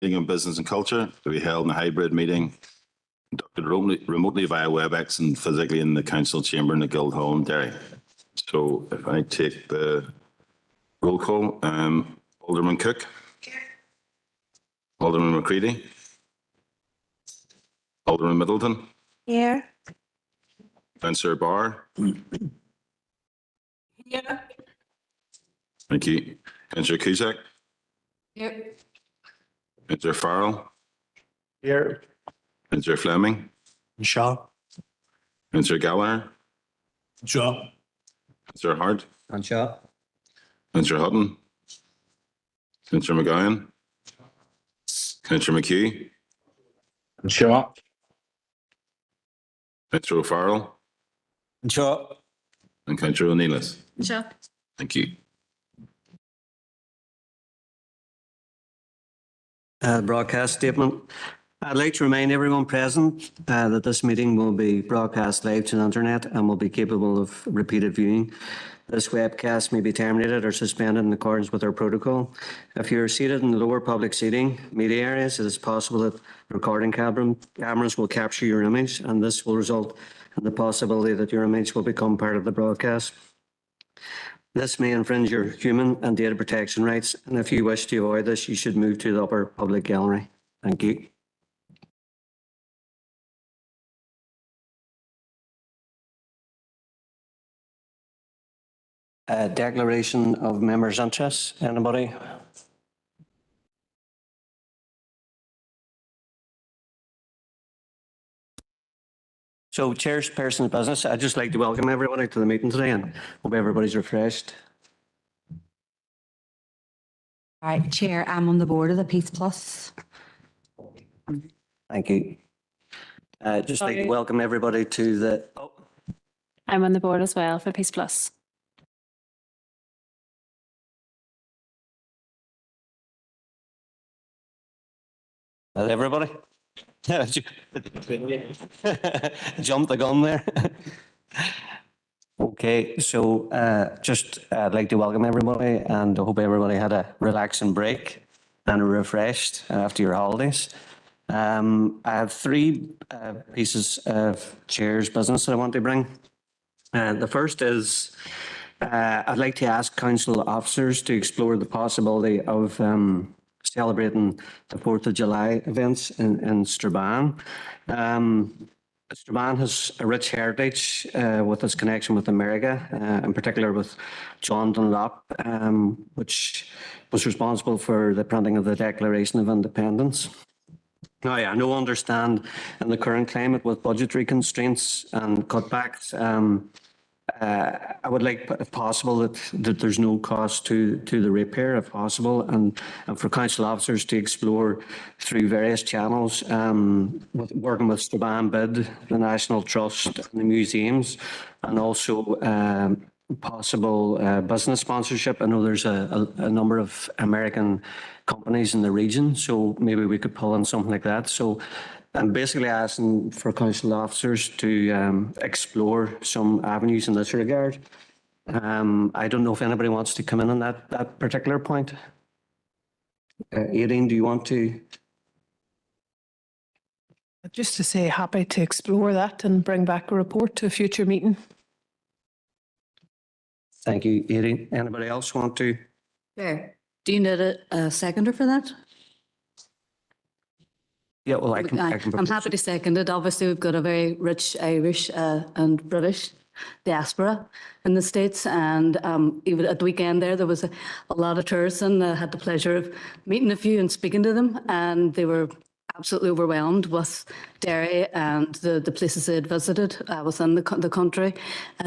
meeting on business and culture to be held in a hybrid meeting conducted remotely via WebEx and physically in the council chamber in the Guildhall in Derry. So if I take the roll call, Alderman Cook. Here. Alderman McCready. Alderman Middleton. Here. Councillor Barr. Here. Thank you. Councillor Cusack. Here. Councillor Farrell. Here. Councillor Fleming. Shaw. Councillor Gallagher. Shaw. Councillor Hart. And Shaw. Councillor Hutton. Councillor McGowan. Councillor McHugh. And Shaw. Councillor O'Farrell. And Shaw. And Councillor O'Neillis. Sure. Thank you. Broadcast statement. I'd like to remind everyone present that this meeting will be broadcast live to the internet and will be capable of repeated viewing. This webcast may be terminated or suspended in accordance with our protocol. If you are seated in the lower public seating media areas, it is possible that recording cameras will capture your image, and this will result in the possibility that your image will become part of the broadcast. This may infringe your human and data protection rights, and if you wish to avoid this, you should move to the upper public gallery. Thank you. Declaration of members' interests. Anybody? So, chairperson's business. I'd just like to welcome everybody to the meeting today and hope everybody's refreshed. All right, Chair, I'm on the board of the Peace Plus. Thank you. Just like to welcome everybody to the. Oh. I'm on the board as well for Peace Plus. Everybody? Jump the gun there. Okay, so I'd like to welcome everybody and I hope everybody had a relaxing break and are refreshed after your holidays. I have three pieces of chair's business that I want to bring. The first is I'd like to ask council officers to explore the possibility of celebrating the 4th of July events in Strabane. Strabane has a rich heritage with its connection with America, in particular with John Dunlop, which was responsible for the printing of the Declaration of Independence. Now, I know understand in the current climate with budgetary constraints and cutbacks, I would like, if possible, that there's no cost to the ratepayer, if possible, and for council officers to explore through various channels, working with Strabane Bid, the National Trust, and the museums, and also possible business sponsorship. I know there's a number of American companies in the region, so maybe we could pull in something like that. So I'm basically asking for council officers to explore some avenues in this regard. I don't know if anybody wants to come in on that particular point. Aileen, do you want to? Just to say, happy to explore that and bring back a report to a future meeting. Thank you, Aileen. Anybody else want to? Chair, do you need a seconder for that? Yeah, well, I can I'm happy to second it. Obviously, we've got a very rich Irish and British diaspora in the States. And even at the weekend there was a lot of tourists, and I had the pleasure of meeting a few and speaking to them. And they were absolutely overwhelmed with Derry and the places they had visited within the country,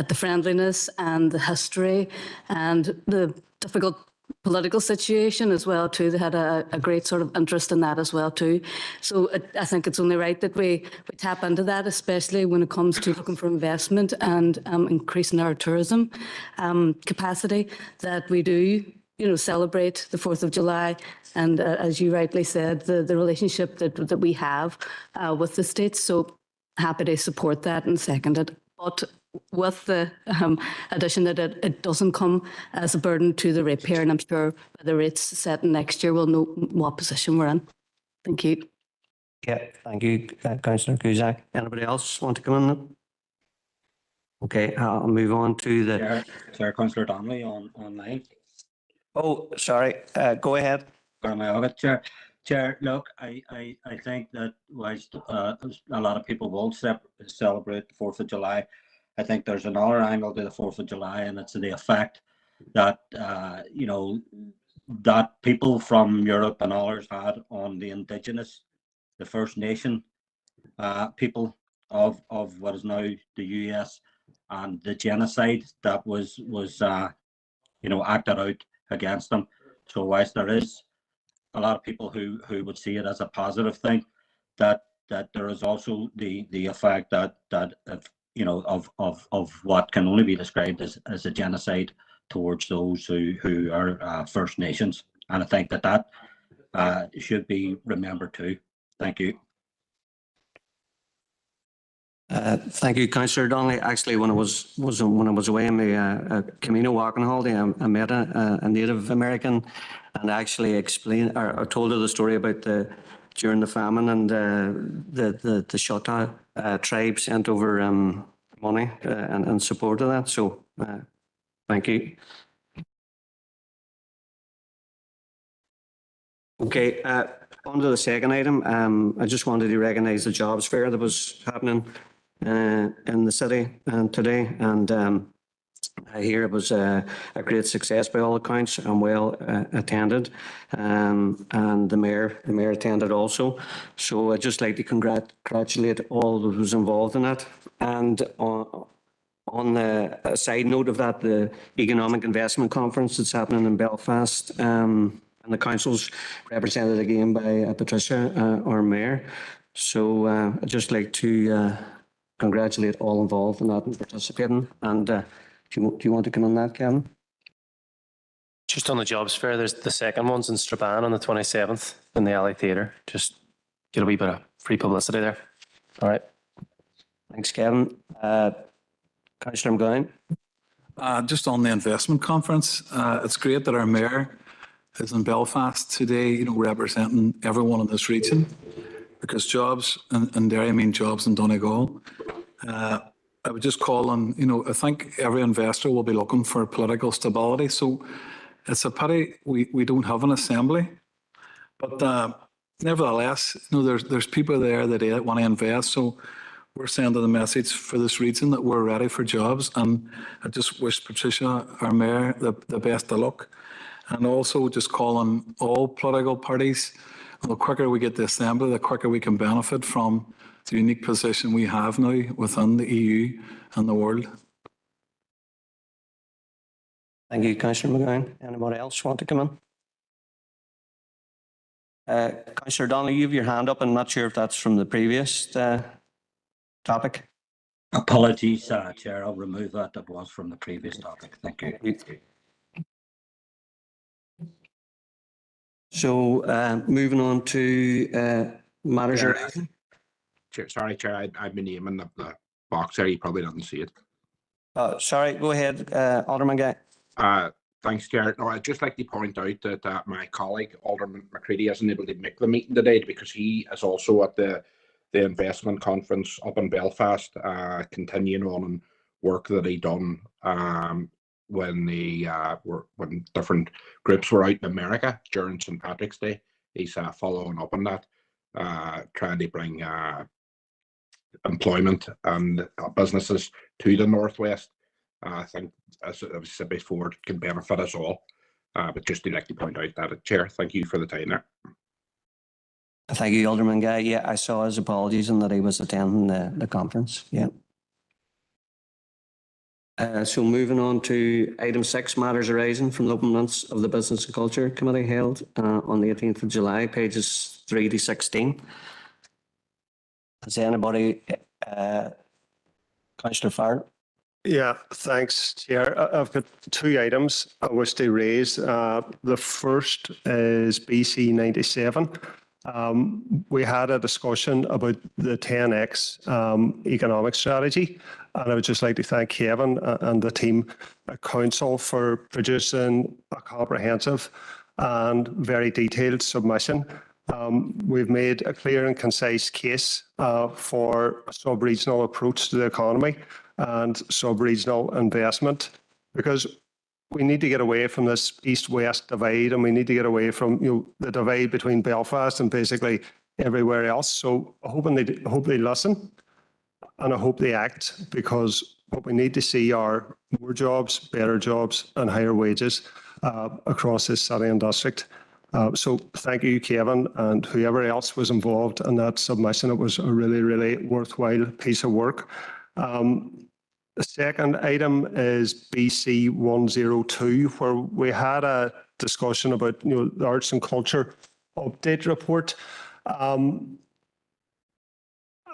the friendliness and the history and the difficult political situation as well too. They had a great sort of interest in that as well too. So I think it's only right that we tap into that, especially when it comes to looking for investment and increasing our tourism capacity, that we do, celebrate the 4th of July. And as you rightly said, the relationship that we have with the States. So happy to support that and second it. But with the addition that it doesn't come as a burden to the ratepayer, and I'm sure by the rates set next year we'll know what position we're in. Thank you. Yeah, thank you, Councillor Cusack. Anybody else want to come in? Okay, I'll move on to the, Chair Councillor Donnelly online. oh, sorry, go ahead. Chair, look, I think that whilst a lot of people will celebrate the 4th of July, I think there's another angle to the 4th of July, and it's the effect that, that people from Europe and others had on the indigenous, the First Nation people of what is now the US, and the genocide that was acted out against them. So whilst there is a lot of people who would see it as a positive thing, that there is also the effect that if, of what can only be described as a genocide towards those who are First Nations, and I think that should be remembered too. Thank you. Thank you, Councillor Donnelly. Actually, when I was away on my Camino walking holiday, I met a Native American, and actually explained or told her the story about during the famine, and the Choctaw tribe sent over money in support of that. So thank you. Okay, on to the second item. I just wanted to recognise the jobs fair that was happening in the city today, and I hear it was a great success by all accounts and well attended, and the mayor attended also. So I'd just like to congratulate all those involved in that. And on a side note of that, the Economic Investment Conference that's happening in Belfast, and the council's represented again by Patricia, our mayor. So I'd just like to congratulate all involved in that and participating. And do you want to come on that, Kevin? Just on the jobs fair, there's the second one's in Strabane on the 27th in the Alley Theatre. Just get a wee bit of free publicity there. All right. Thanks, Kevin. Councillor McGowan. Just on the investment conference, it's great that our mayor is in Belfast today, representing everyone in this region, because jobs in Derry mean jobs in Donegal. I would just call on, I think every investor will be looking for political stability. So it's a pity we don't have an assembly. But nevertheless, there's people there that want to invest. So we're sending a message for this region that we're ready for jobs. And I just wish Patricia, our mayor, the best of luck. And also just call on all political parties. The quicker we get the assembly, the quicker we can benefit from the unique position we have now within the EU and the world. Thank you, Councillor McGowan. Anybody else want to come in? Councillor Donnelly, you have your hand up. I'm not sure if that's from the previous topic. Apologies, Chair. I'll remove that. That was from the previous topic. Thank you. So moving on to matters arising. Sorry, Chair, I have my name in the box there. You probably didn't see it. Sorry, go ahead, Alderman Guy. Thanks, Chair. No, I'd just like to point out that my colleague, Alderman McCready, isn't able to make the meeting today because he is also at the investment conference up in Belfast, continuing on work that he done when different groups were out in America during St. Patrick's Day. He's following up on that, trying to bring employment and businesses to the Northwest. I think, as I said before, it can benefit us all. But just to like to point out that, Chair, thank you for the time there. Thank you, Alderman Guy. Yeah, I saw his apologies and that he was attending the conference. Yeah. So moving on to item 6, matters arising from the open minutes of the Business and Culture Committee held on the 18th of July, pages 3 to 16. Has anybody, Councillor Farrell? Yeah, thanks, Chair. I've got 2 items I wish to raise. The first is BC 97. We had a discussion about the 10X economic strategy, and I would just like to thank Kevin and the team at Council for producing a comprehensive and very detailed submission We've made a clear and concise case for a sub-regional approach to the economy and sub-regional investment, because we need to get away from this east-west divide, and we need to get away from the divide between Belfast and basically everywhere else. So I hope they listen, and I hope they act, because what we need to see are more jobs, better jobs, and higher wages across this city and district. So thank you, Kevin, and whoever else was involved in that submission. It was a really, really worthwhile piece of work. The second item is BC 102, where we had a discussion about the arts and culture update report.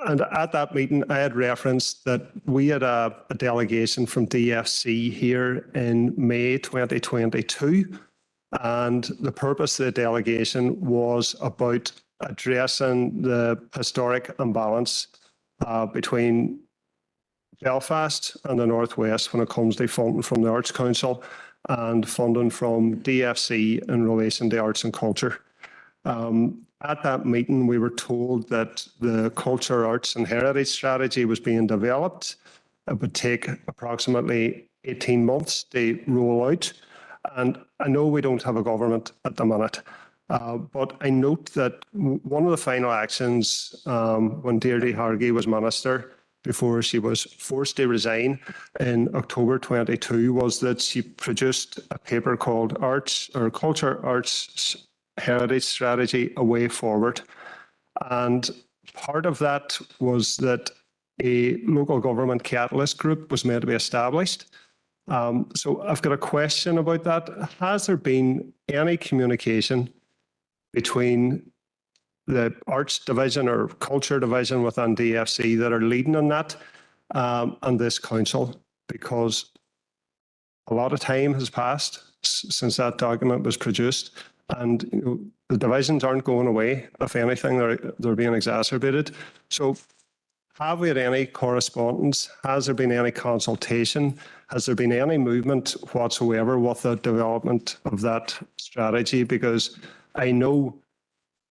And at that meeting, I had referenced that we had a delegation from DFC here in May 2022. And the purpose of the delegation was about addressing the historic imbalance between Belfast and the Northwest when it comes to funding from the Arts Council and funding from DFC in relation to arts and culture. At that meeting, we were told that the culture, arts and heritage strategy was being developed. It would take approximately 18 months to roll out. And I know we don't have a government at the minute, but I note that one of the final actions when Deirdre Hargey was minister, before she was forced to resign in October 22, was that she produced a paper called Culture, Arts, Heritage Strategy, A Way Forward. And part of that was that a local government catalyst group was meant to be established. So I've got a question about that. Has there been any communication between the arts division or culture division within DFC that are leading on that and this council? Because a lot of time has passed since that document was produced, and the divisions aren't going away. If anything, they're being exacerbated. So have we had any correspondence? Has there been any consultation? Has there been any movement whatsoever with the development of that strategy? Because I know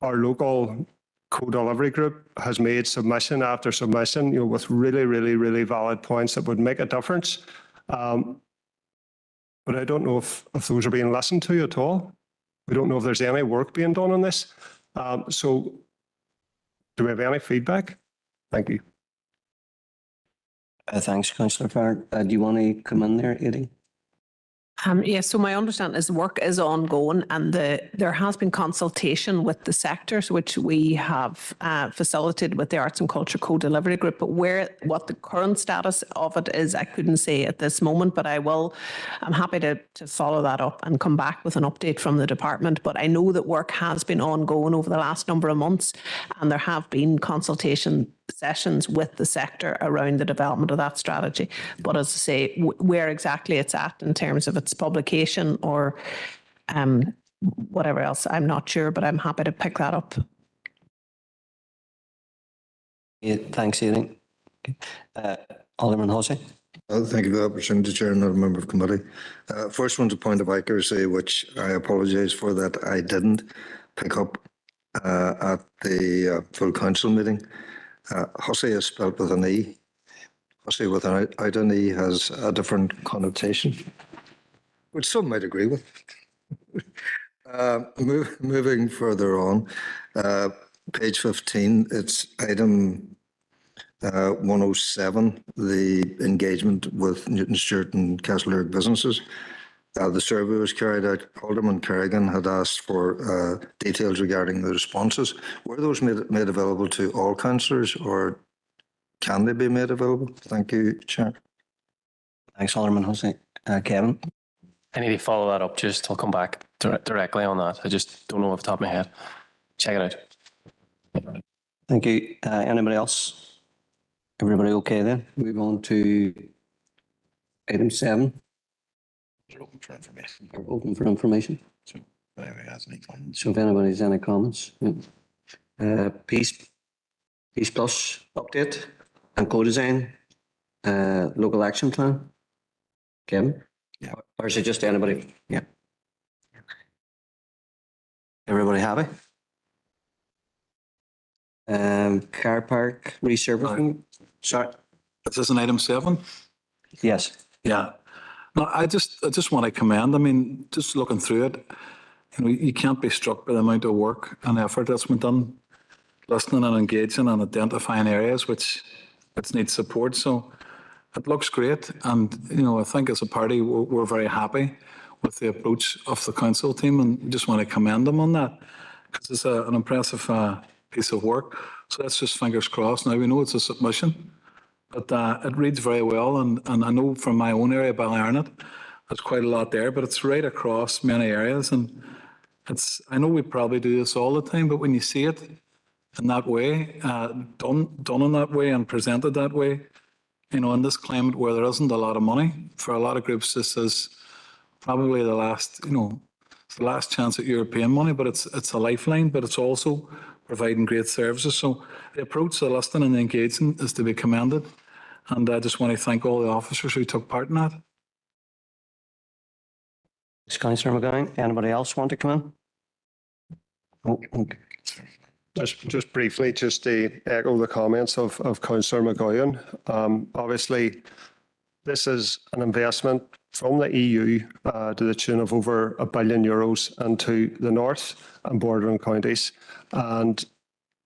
our local co-delivery group has made submission after submission, with really, really, really valid points that would make a difference. But I don't know if those are being listened to at all. We don't know if there's any work being done on this. So do we have any feedback? Thank you. Thanks, Councillor Farr. Do you want to come in there, Eddie? Yes, so my understanding is the work is ongoing, and there has been consultation with the sectors, which we have facilitated with the Arts and Culture Co-Delivery Group. But what the current status of it is, I couldn't say at this moment, but I'm happy to follow that up and come back with an update from the department. But I know that work has been ongoing over the last number of months, and there have been consultation sessions with the sector around the development of that strategy. But as I say, where exactly it's at in terms of its publication or whatever else, I'm not sure, but I'm happy to pick that up. Yeah, thanks, Eddie. Alderman Hussey. Thank you for the opportunity, Chair, and a member of committee. First one's a point of accuracy, which I apologise for that I didn't pick up at the full council meeting. Hussey is spelled with an E. Hussey without an E has a different connotation, which some might agree with. Moving further on, page 15, it's item 107, the engagement with Newton Stewart and Castlereagh businesses. The survey was carried out. Alderman Kerrigan had asked for details regarding the responses. Were those made available to all councillors, or can they be made available? Thank you, Chair. Thanks, Alderman Hussey. Kevin? I need to follow that up. I'll come back directly on that. I just don't know off the top of my head. Check it out. Thank you. Anybody else? Everybody okay then? Move on to item 7. You're open for information. We're open for information. So if anybody has any comments. So if anybody has any comments. Peace Plus update and co-design, local action plan. Kevin? Yeah. Or is it just anybody? Yeah. Everybody happy? Car park resurfacing. Sorry. This is an item 7. Yes. Yeah. No, I just want to commend. I mean, just looking through it, you can't be struck by the amount of work and effort that's been done, listening and engaging and identifying areas which need support. So it looks great, and I think as a party we're very happy with the approach of the council team, and we just want to commend them on that because it's an impressive piece of work. So that's just fingers crossed. Now we know it's a submission, but it reads very well, and I know from my own area, Ballyarnett, there's quite a lot there, but it's right across many areas, and I know we probably do this all the time, but when you see it in that way, done in that way and presented that way, in this climate where there isn't a lot of money, for a lot of groups, this is probably the last, it's the last chance at European money, but it's a lifeline, but it's also providing great services. So the approach, the listening and the engaging is to be commended. And I just want to thank all the officers who took part in that. Councillor McGowan, anybody else want to come in? Oh, okay. Just briefly, just to echo the comments of Councillor McGowan. Obviously, this is an investment from the EU to the tune of over €1 billion into the north and bordering counties. And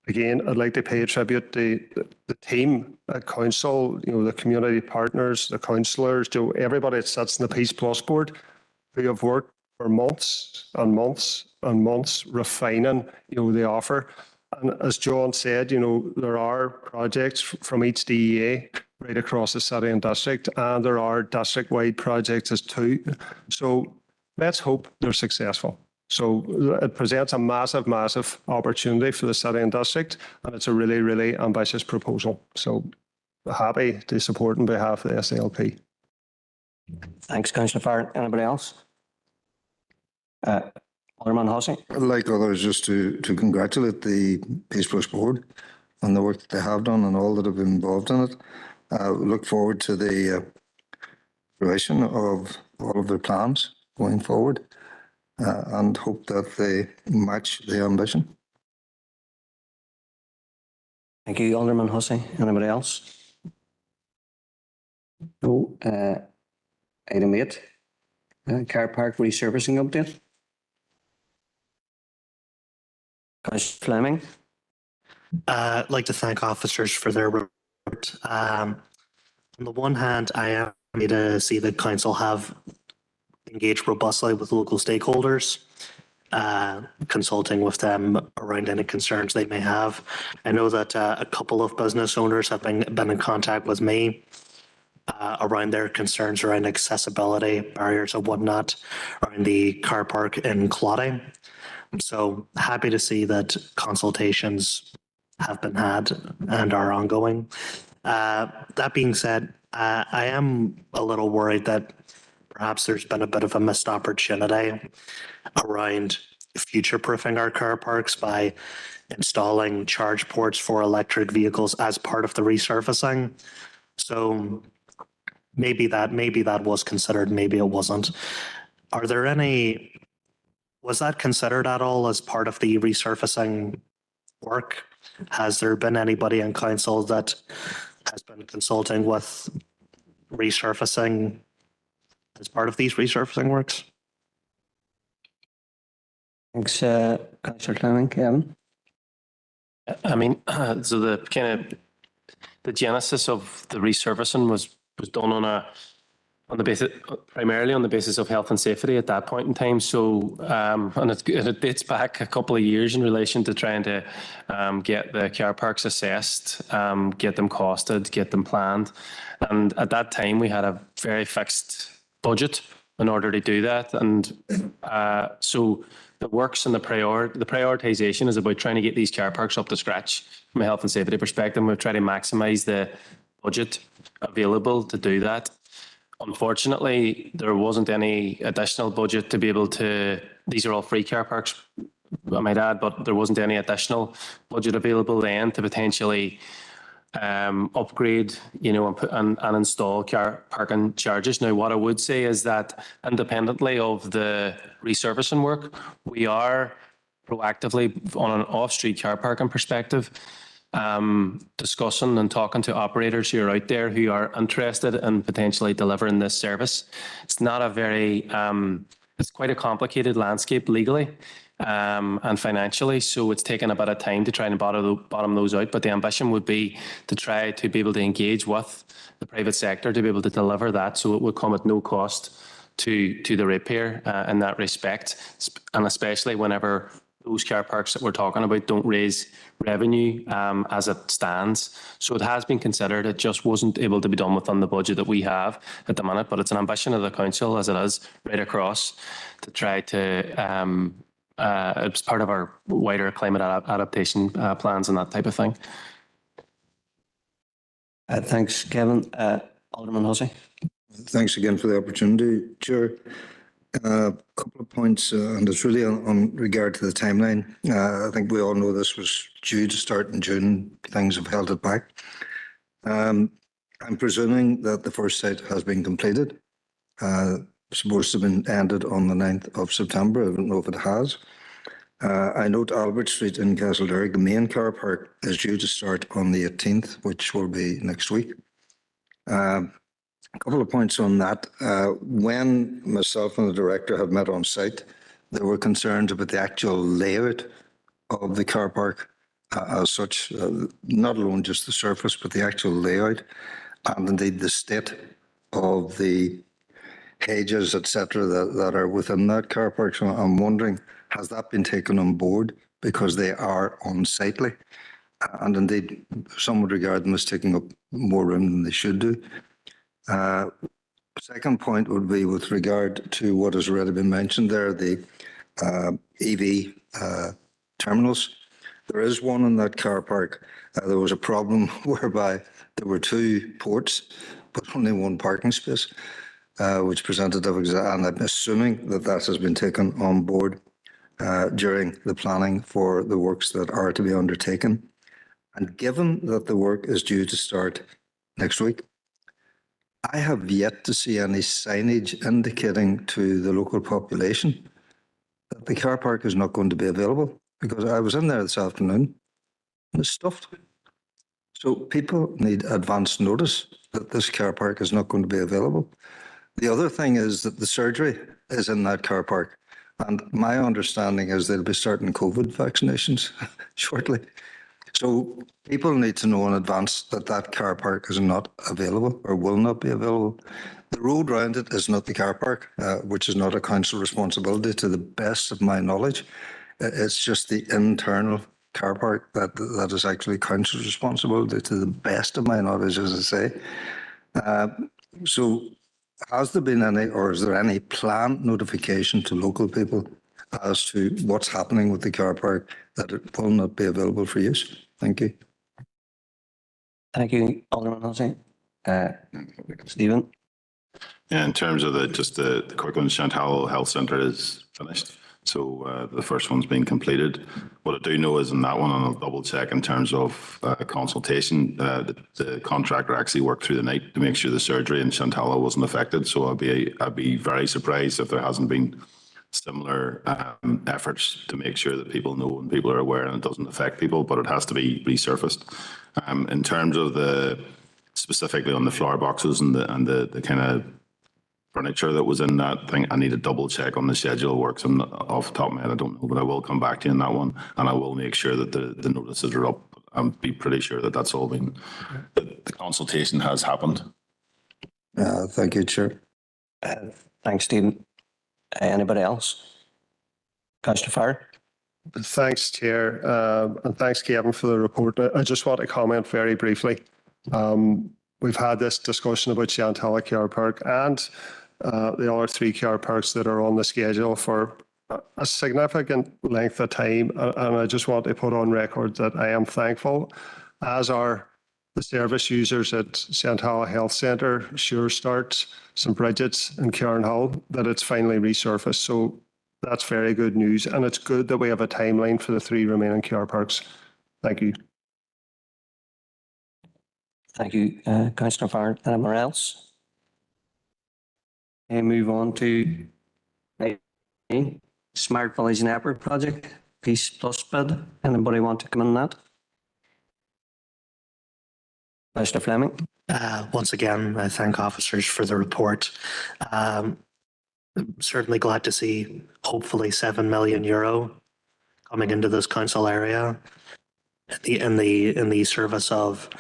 again, I'd like to pay a tribute to the team at council, the community partners, the councillors, everybody that sits in the Peace Plus board, who have worked for months and months and months refining, the offer. And as John said, there are projects from each DEA right across the city and district, and there are district-wide projects as too. So let's hope they're successful. So it presents a massive, massive opportunity for the city and district, and it's a really, really ambitious proposal. So happy to support on behalf of the SLP. Thanks, Councillor Farr. Anybody else? Alderman Hussey. I'd like others just to congratulate the Peace Plus board on the work that they have done and all that have been involved in it. Look forward to the fruition of all of their plans going forward and hope that they match the ambition. Thank you, Alderman Hussey. Anybody else? No. Item 8, car park resurfacing update. Councillor Fleming. I'd like to thank officers for their report. On the one hand, I am happy to see the council have engaged robustly with local stakeholders, consulting with them around any concerns they may have. I know that a couple of business owners have been in contact with me around their concerns around accessibility, barriers and whatnot, around the car park in Clotty. So happy to see that consultations have been had and are ongoing. That being said, I am a little worried that perhaps there's been a bit of a missed opportunity around future-proofing our car parks by installing charge ports for electric vehicles as part of the resurfacing. So maybe that was considered, maybe it wasn't. Was that considered at all as part of the resurfacing work? Has there been anybody in council that has been consulting with resurfacing as part of these resurfacing works? Thanks, Councillor Fleming. Kevin. I mean, so the genesis of the resurfacing was done primarily on the basis of health and safety at that point in time. So, and it dates back a couple of years in relation to trying to get the car parks assessed, get them costed, get them planned. And at that time, we had a very fixed budget in order to do that. And so the works and the prioritization is about trying to get these car parks up to scratch from a health and safety perspective. We've tried to maximize the budget available to do that. Unfortunately, there wasn't any additional budget to be able to, these are all free car parks, I might add, but there wasn't any additional budget available then to potentially upgrade, and install car parking charges. Now, what I would say is that independently of the resurfacing work, we are proactively on an off-street car parking perspective discussing and talking to operators who are out there who are interested in potentially delivering this service. It's not a very, it's quite a complicated landscape legally and financially, so it's taken a bit of time to try and bottom those out. But the ambition would be to try to be able to engage with the private sector to be able to deliver that, so it would come at no cost to the ratepayer in that respect, and especially whenever those car parks that we're talking about don't raise revenue as it stands. So it has been considered. It just wasn't able to be done within the budget that we have at the minute, but it's an ambition of the council, as it is right across, to try to, it's part of our wider climate adaptation plans and that type of thing. Thanks, Kevin. Alderman Hussey. Thanks again for the opportunity, Chair. A couple of points, and it's really on regard to the timeline. I think we all know this was due to start in June. Things have held it back. I'm presuming that the first site has been completed. Supposed to have been ended on the 9th of September. I don't know if it has. I note Albert Street in Castleberry, the main car park, is due to start on the 18th, which will be next week. A couple of points on that. When myself and the director had met on site, there were concerns about the actual layout of the car park as such, not alone just the surface, but the actual layout, and indeed the state of the hedges, etc., that are within that car park. So I'm wondering, has that been taken on board, because they are unsightly? And indeed, some would regard them as taking up more room than they should do. Second point would be with regard to what has already been mentioned there, the EV terminals. There is one in that car park. There was a problem whereby there were 2 ports, but only 1 parking space, which presented difficulties. And I'm assuming that that has been taken on board during the planning for the works that are to be undertaken. And given that the work is due to start next week, I have yet to see any signage indicating to the local population that the car park is not going to be available, because I was in there this afternoon and it's stuffed. So people need advance notice that this car park is not going to be available. The other thing is that the surgery is in that car park, and my understanding is they'll be starting COVID vaccinations shortly. So people need to know in advance that that car park is not available or will not be available. The road around it is not the car park, which is not a council responsibility to the best of my knowledge. It's just the internal car park that is actually council's responsibility to the best of my knowledge, as I say. So has there been any, or is there any planned notification to local people as to what's happening with the car park, that it will not be available for use? Thank you. Thank you, Alderman Hussey. Stephen. Yeah, in terms of the quick one, Chantal Health Centre is finished. So the first one's been completed. What I do know is in that one, and I'll double check in terms of consultation, the contractor actually worked through the night to make sure the surgery in Chantal wasn't affected. So I'd be very surprised if there hasn't been similar efforts to make sure that people know and people are aware and it doesn't affect people, but it has to be resurfaced. In terms of specifically on the flower boxes and the kind of furniture that was in that thing, I need to double check on the schedule of works. I'm not, off the top of my head, I don't know, but I will come back to you on that one, and I will make sure that the notices are up. I'm be pretty sure that that's all been, the consultation has happened. Thank you, Chair. Thanks, Stephen. Anybody else? Councillor Farr. Thanks, Chair, and thanks, Kevin, for the report. I just want to comment very briefly. We've had this discussion about Chantal Car Park and the other 3 car parks that are on the schedule for a significant length of time, and I just want to put on record that I am thankful, as are the service users at Chantal Health Centre, Sure Start, St Bridget's and Cairn Hall, that it's finally resurfaced. So that's very good news, and it's good that we have a timeline for the 3 remaining car parks. Thank you. Thank you, Councillor Farr. Anyone else? And move on to Smart Village Network Project, Peace Plus bid. Anybody want to come in on that? Commissioner Fleming. Once again, I thank officers for the report. Certainly glad to see hopefully €7 million coming into this council area in the service of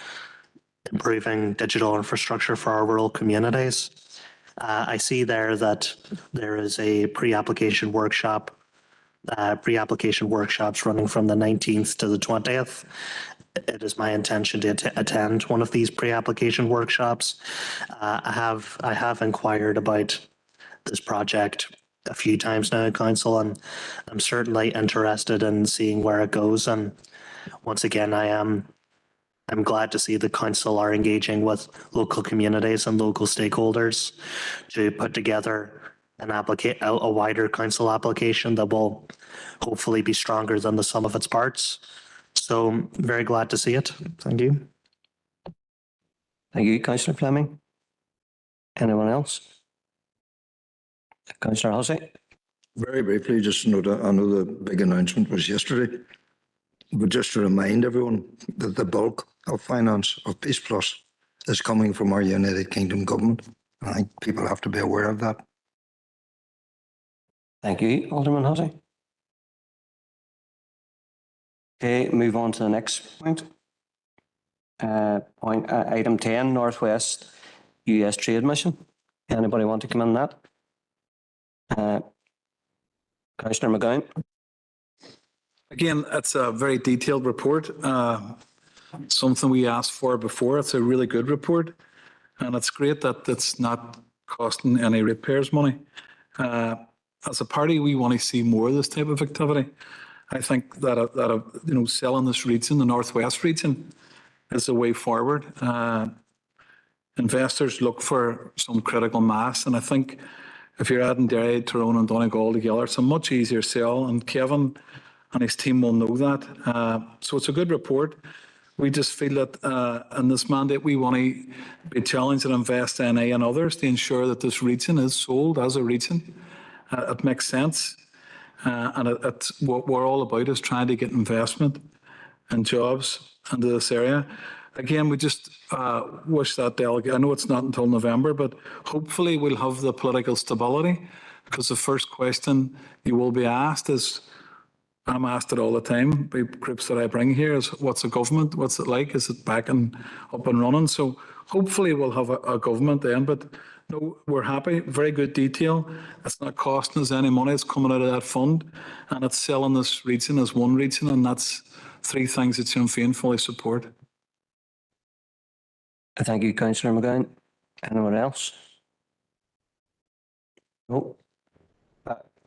improving digital infrastructure for our rural communities. I see there that there is a pre-application workshops running from the 19th to the 20th. It is my intention to attend one of these pre-application workshops. I have inquired about this project a few times now at council, and I'm certainly interested in seeing where it goes. And once again, I'm glad to see the council are engaging with local communities and local stakeholders to put together a wider council application that will hopefully be stronger than the sum of its parts. So I'm very glad to see it. Thank you. Thank you, Councillor Fleming. Anyone else? Councillor Hussey. Very briefly, just to note, I know the big announcement was yesterday, but just to remind everyone that the bulk of finance of Peace Plus is coming from our United Kingdom government. I think people have to be aware of that. Thank you, Alderman Hussey. Okay, move on to the next point. Item 10, Northwest US Trade Mission. Anybody want to come in that? Commissioner McGowan. Again, it's a very detailed report. Something we asked for before. It's a really good report. And it's great that it's not costing any repairs money. As a party, we want to see more of this type of activity. I think that selling this region, the Northwest region, is the way forward. Investors look for some critical mass, and I think if you're adding Derry, Tyrone and Donegal together, it's a much easier sell, and Kevin and his team will know that. So it's a good report. We just feel that in this mandate, we want to be challenged and invest in and others to ensure that this region is sold as a region. It makes sense. And it's what we're all about is trying to get investment and jobs into this area. Again, we just wish that delegate, I know it's not until November, but hopefully we'll have the political stability, because the first question you will be asked is, I'm asked it all the time by groups that I bring here, is what's a government? What's it like? Is it back and up and running? So hopefully we'll have a government then, but no, we're happy. Very good detail. It's not costing us any money. It's coming out of that fund, and it's selling this region as one region, and that's three things that Sinn Féin fully support. Thank you, Councillor McGowan. Anyone else? No.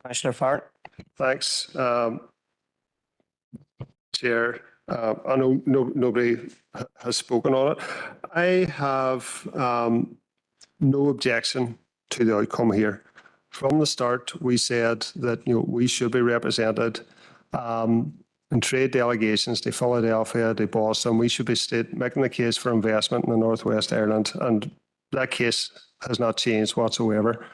Councillor Farr. Thanks. Chair, I know nobody has spoken on it. I have no objection to the outcome here. From the start, we said that we should be represented in trade delegations to Philadelphia, to Boston. We should be making the case for investment in the Northwest Ireland, and that case has not changed whatsoever.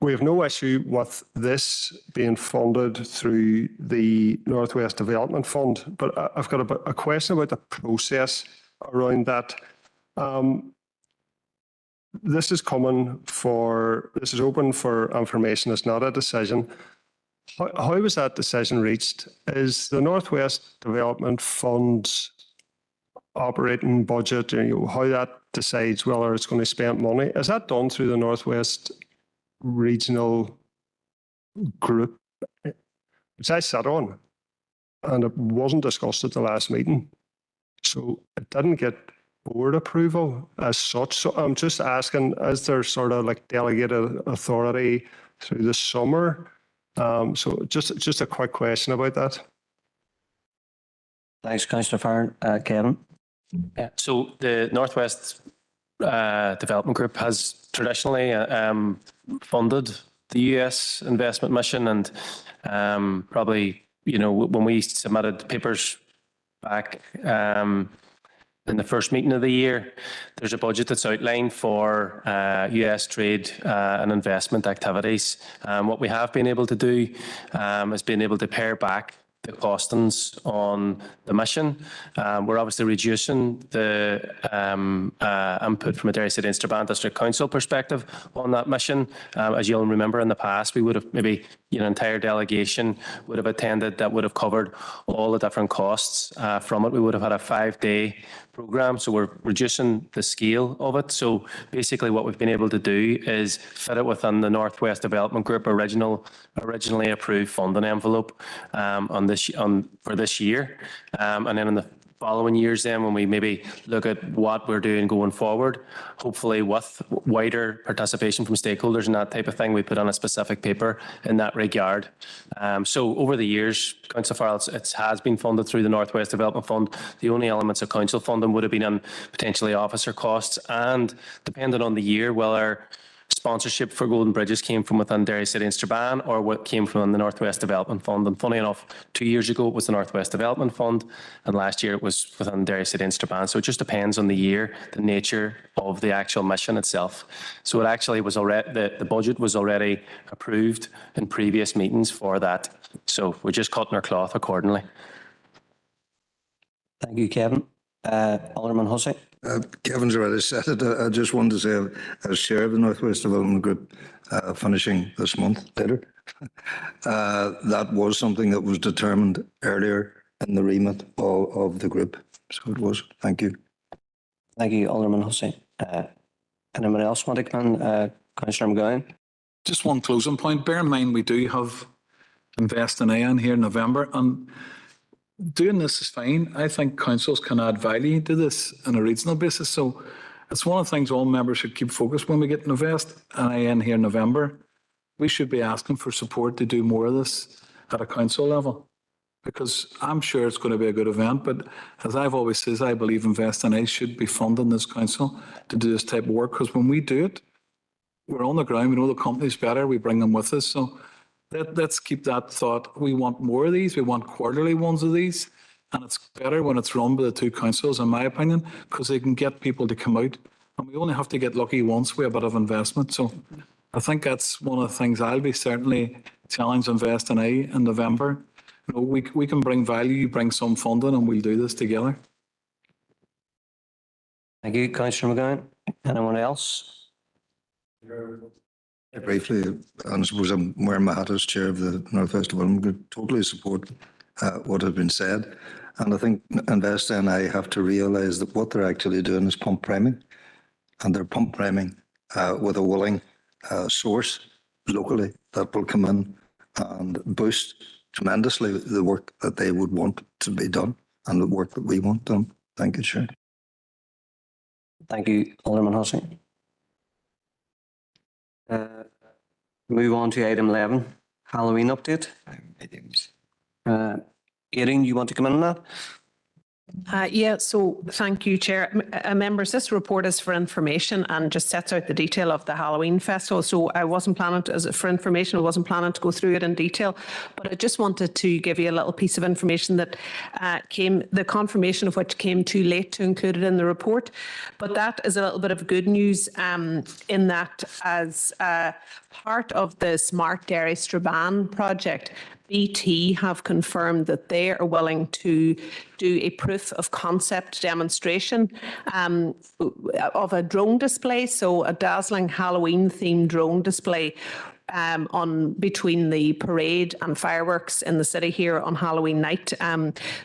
We have no issue with this being funded through the Northwest Development Fund, but I've got a question about the process around that. This is open for information. It's not a decision. How was that decision reached? Is the Northwest Development Fund's operating budget, how that decides whether it's going to spend money, is that done through the Northwest Regional Group, which I sat on, and it wasn't discussed at the last meeting? So it didn't get board approval as such. So I'm just asking, is there sort of like delegated authority through the summer? So just a quick question about that. Thanks, Councillor Farr. Kevin. Yeah, so the Northwest Development Group has traditionally funded the US investment mission, and probably, when we submitted papers back in the first meeting of the year, there's a budget that's outlined for US trade and investment activities. What we have been able to do is been able to pare back the costings on the mission. We're obviously reducing the input from a Derry City Instraband District Council perspective on that mission. As you'll remember, in the past, we would have maybe an entire delegation would have attended that would have covered all the different costs from it. We would have had a 5-day program, so we're reducing the scale of it. So basically what we've been able to do is fit it within the Northwest Development Group originally approved funding envelope for this year. And then in the following years then, when we maybe look at what we're doing going forward, hopefully with wider participation from stakeholders and that type of thing, we put on a specific paper in that regard. So over the years, Council Farrell, it has been funded through the Northwest Development Fund. The only elements of council funding would have been on potentially officer costs, and depending on the year, whether sponsorship for Golden Bridges came from within Derry City and Strabane or what came from the Northwest Development Fund. And funny enough, 2 years ago it was the Northwest Development Fund, and last year it was within Derry City and Strabane. So it just depends on the year, the nature of the actual mission itself. So it actually was already, the budget was already approved in previous meetings for that. So we're just cutting our cloth accordingly. Thank you, Kevin. Alderman Hussey. Kevin's already said it. I just wanted to say, as chair of the Northwest Development Group, finishing this month later, that was something that was determined earlier in the remit of the group. So it was. Thank you. Thank you, Alderman Hussey. Anyone else want to come in? Councillor McGowan. Just one closing point. Bear in mind, we do have Invest in AN here in November, and doing this is fine. I think councils can add value to this on a regional basis. So it's one of the things all members should keep focused when we get Invest in AN here in November. We should be asking for support to do more of this at a council level, because I'm sure it's going to be a good event. But as I've always said, I believe Invest in A should be funding this council to do this type of work, because when we do it, we're on the ground, we know the companies better, we bring them with us. So let's keep that thought. We want more of these. We want quarterly ones of these. And it's better when it's run by the two councils, in my opinion, because they can get people to come out. And we only have to get lucky once with a bit of investment. So I think that's one of the things I'll be certainly challenge Invest in A in November. You know, we can bring value, you bring some funding, and we'll do this together. Thank you, Councillor McGowan. Anyone else? Briefly, and I suppose I'm wearing my hat as chair of the Northwest Development Group, totally support what has been said. And I think Invest and I have to realise that what they're actually doing is pump priming. And they're pump priming with a willing source locally that will come in and boost tremendously the work that they would want to be done and the work that we want done. Thank you, Chair. Thank you, Alderman Hussey. Move on to item 11, Halloween update. Erin, you want to come in on that? Yeah, so thank you, Chair. Members, this report is for information and just sets out the detail of the Halloween festival. So I wasn't planning to, for information, I wasn't planning to go through it in detail, but I just wanted to give you a little piece of information that the confirmation of which came too late to include it in the report. But that is a little bit of good news in that as part of the Smart Derry Strabane project, BT have confirmed that they are willing to do a proof of concept demonstration of a drone display, so a dazzling Halloween themed drone display on between the parade and fireworks in the city here on Halloween night.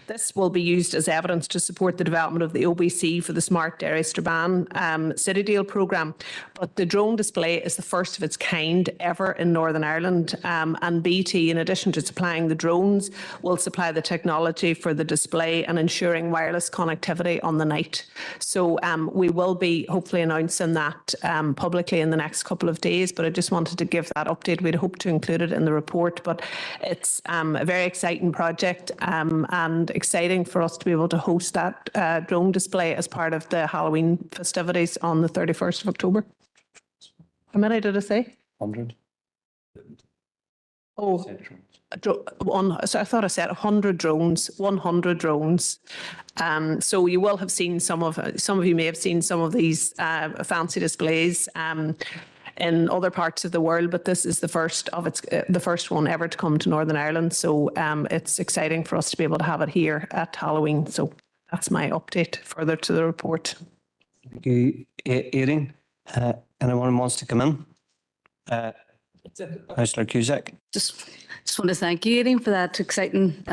This will be used as evidence to support the development of the OBC for the Smart Derry Strabane City Deal programme. But the drone display is the first of its kind ever in Northern Ireland, and BT, in addition to supplying the drones, will supply the technology for the display and ensuring wireless connectivity on the night. So we will be hopefully announcing that publicly in the next couple of days, but I just wanted to give that update. We'd hope to include it in the report, but it's a very exciting project and exciting for us to be able to host that drone display as part of the Halloween festivities on the 31st of October. How many did I say? 100. Oh, so I thought I said 100 drones, 100 drones. So you will have seen some of you may have seen some of these fancy displays. in other parts of the world, but this is the first of its the first one ever to come to Northern Ireland. So it's exciting for us to be able to have it here at Halloween. So that's my update further to the report. Thank you, Aileen. Anyone wants to come in? Councillor Cusack. Just want to thank you, Aileen, for that exciting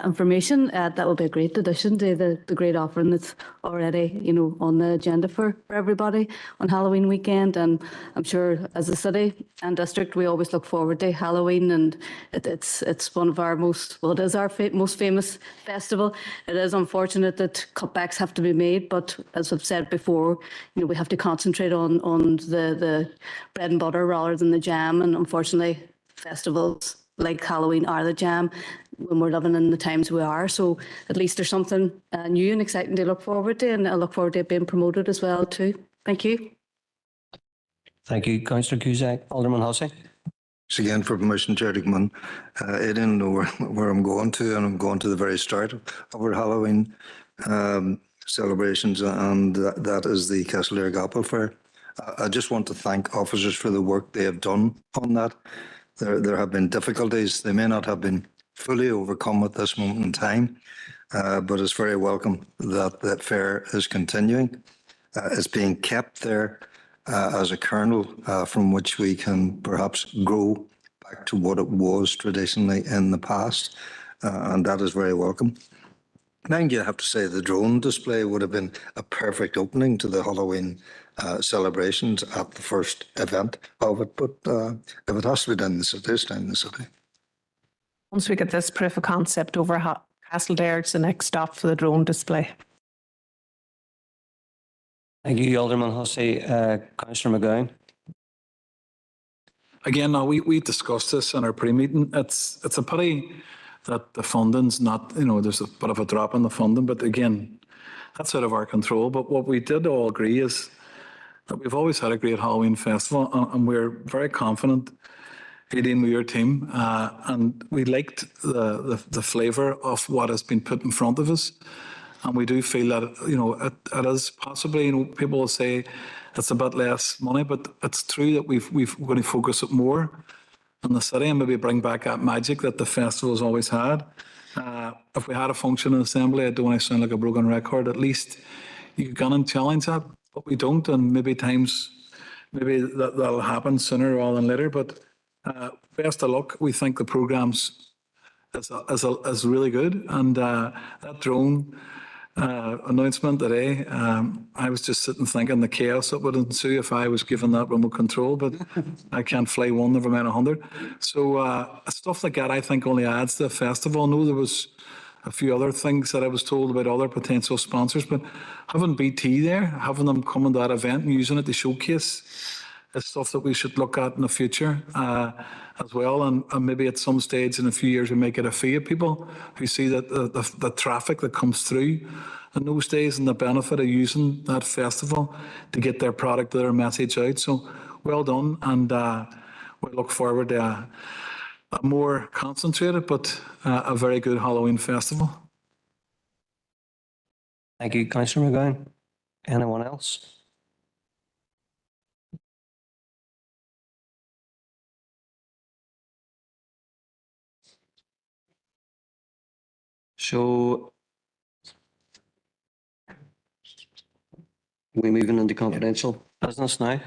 information. That will be a great addition to the great offering that's already, on the agenda for everybody on Halloween weekend. And I'm sure as a city and district, we always look forward to Halloween, and it's one of our it is our most famous festival. It is unfortunate that cutbacks have to be made, but as I've said before, we have to concentrate on the bread and butter rather than the jam. And unfortunately, festivals like Halloween are the jam when we're living in the times we are. So at least there's something new and exciting to look forward to, and I look forward to it being promoted as well too. Thank you. Thank you, Councillor Cusack. Alderman Hussey. Thanks again for permission, Chair to come in. I didn't know where I'm going to, and I'm going to the very start of our Halloween celebrations, and that is the Castlereagh Apple Fair. I just want to thank officers for the work they have done on that. There have been difficulties. They may not have been fully overcome at this moment in time, but it's very welcome that the fair is continuing. It's being kept there as a kernel from which we can perhaps grow back to what it was traditionally in the past, and that is very welcome. Mind you, I have to say the drone display would have been a perfect opening to the Halloween celebrations at the first event of it, but if it has to be done in the city, it's done in the city. Once we get this proof of concept over Castledare, it's the next stop for the drone display. Thank you, Alderman Hussey. Councillor McGowan. Again, now we discussed this in our pre-meeting. It's a pity that the funding's not, there's a bit of a drop in the funding, but again, that's out of our control. But what we did all agree is that we've always had a great Halloween festival, and we're very confident, Aileen, with your team, and we liked the flavour of what has been put in front of us. And we do feel that, it is possibly, people will say it's a bit less money, but it's true that we've going to focus it more in the city and maybe bring back that magic that the festival has always had. If we had a functioning assembly, I don't want to sound like a broken record, at least you can and challenge that, but we don't, and maybe that'll happen sooner rather than later. But best of luck. We think the program's is really good, and that drone announcement today, I was just sitting thinking the chaos that would ensue if I was given that remote control, but I can't fly one, never mind 100. So stuff like that I think only adds to the festival. I know there was a few other things that I was told about other potential sponsors, but having BT there, having them come on that event and using it to showcase is stuff that we should look at in the future as well. And maybe at some stage in a few years we make it a fee of people who see that the traffic that comes through in those days and the benefit of using that festival to get their product, their message out. So well done, and we look forward to a more concentrated but a very good Halloween festival. Thank you, Councillor McGowan. Anyone else? So we moving into confidential business now.